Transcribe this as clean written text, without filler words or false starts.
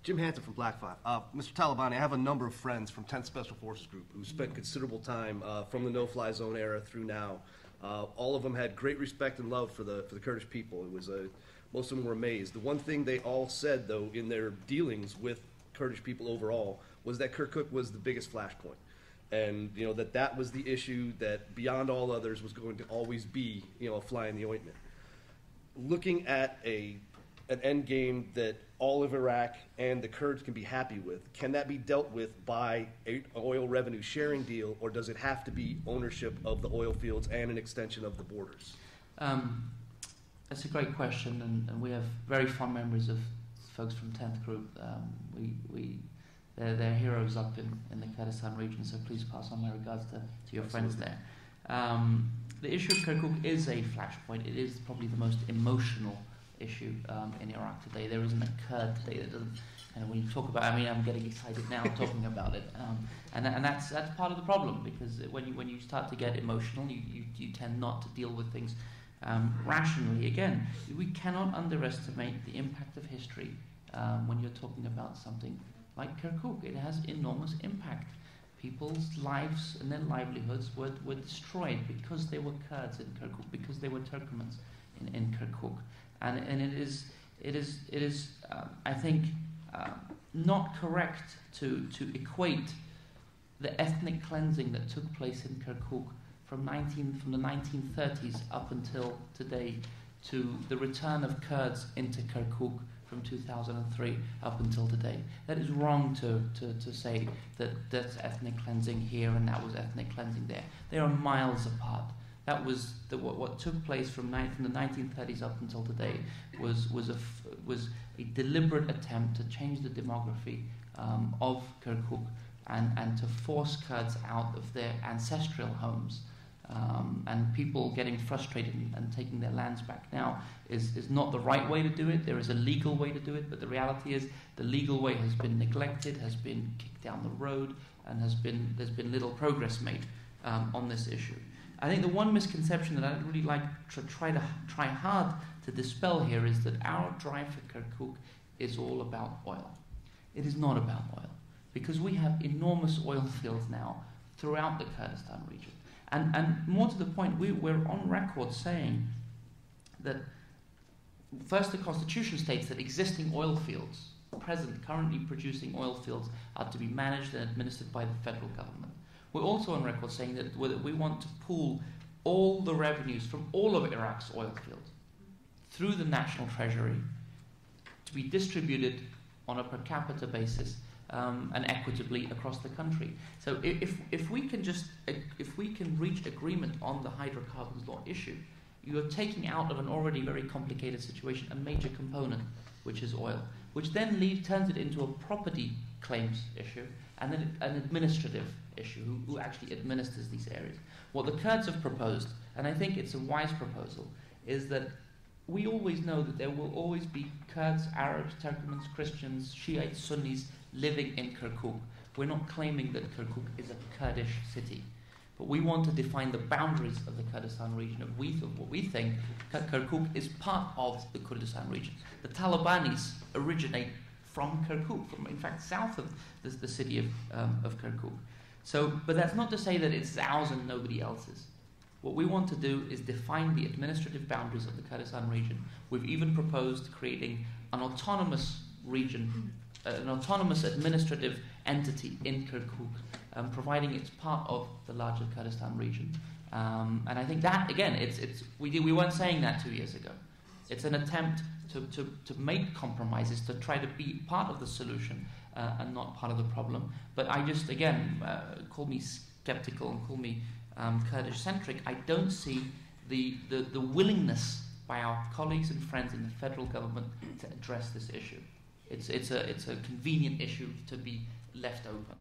Jim Hanson from Black 5. Mr. Talabani, I have a number of friends from 10th Special Forces Group who spent considerable time from the no-fly zone era through now. All of them had great respect and love for the Kurdish people. It was most of them were amazed. The one thing they all said, though, in their dealings with Kurdish people overall, was that Kirkuk was the biggest flashpoint, and that was the issue that, beyond all others, was going to always be a fly in the ointment. Looking at an end game that all of Iraq and the Kurds can be happy with, can that be dealt with by an oil revenue sharing deal, or does it have to be ownership of the oil fields and an extension of the borders? That's a great question, and we have very fond memories of folks from 10th Group. They're heroes up in the Kurdistan region, so please pass on my regards to your friends there. The issue of Kirkuk is a flashpoint. It is probably the most emotional issue in Iraq today. There isn't a Kurd today that doesn't. And when you talk about, I'm getting excited now talking about it, and that's part of the problem, because when you start to get emotional, you tend not to deal with things rationally. Again, we cannot underestimate the impact of history when you're talking about something like Kirkuk. It has enormous impact. People's lives and their livelihoods were destroyed because they were Kurds in Kirkuk, because they were Turkomans in Kirkuk. And it is I think not correct to equate the ethnic cleansing that took place in Kirkuk from the 1930s up until today to the return of Kurds into Kirkuk from 2003 up until today. That is wrong to say that that's ethnic cleansing here and that was ethnic cleansing there. They are miles apart. That was what took place from the 1930s up until today was a deliberate attempt to change the demography of Kirkuk and to force Kurds out of their ancestral homes. And people getting frustrated and taking their lands back now is not the right way to do it. There is a legal way to do it, but the reality is the legal way has been neglected, has been kicked down the road, and there's been little progress made on this issue. I think the one misconception that I'd really like to try hard to dispel here is that our drive for Kirkuk is all about oil. It is not about oil, because we have enormous oil fields now throughout the Kurdistan region. And more to the point, we're on record saying that, first, the Constitution states that existing oil fields, currently producing oil fields, are to be managed and administered by the federal government. We're also on record saying that we want to pool all the revenues from all of Iraq's oil fields through the national treasury to be distributed on a per capita basis and equitably across the country. So if we can reach agreement on the hydrocarbons law issue, you are taking out of an already very complicated situation a major component, which is oil, which then turns it into a property claims issue and then an administrative issue, who actually administers these areas. What the Kurds have proposed, and I think it's a wise proposal, is that we always know that there will always be Kurds, Arabs, Turkomans, Christians, Shiites, Sunnis living in Kirkuk. We're not claiming that Kirkuk is a Kurdish city, but we want to define the boundaries of the Kurdistan region of what we think Kirkuk is part of the Kurdistan region. The Talibanis originate from Kirkuk, in fact south of the city of Kirkuk. So, but that's not to say that it's ours and nobody else's. What we want to do is define the administrative boundaries of the Kurdistan region. We've even proposed creating an autonomous region, an autonomous administrative entity in Kirkuk, providing it's part of the larger Kurdistan region. And I think that, again, we weren't saying that 2 years ago. It's an attempt to make compromises, to try to be part of the solution and not part of the problem. But I just, again, call me skeptical and call me Kurdish-centric. I don't see the willingness by our colleagues and friends in the federal government to address this issue. It's a convenient issue to be left open.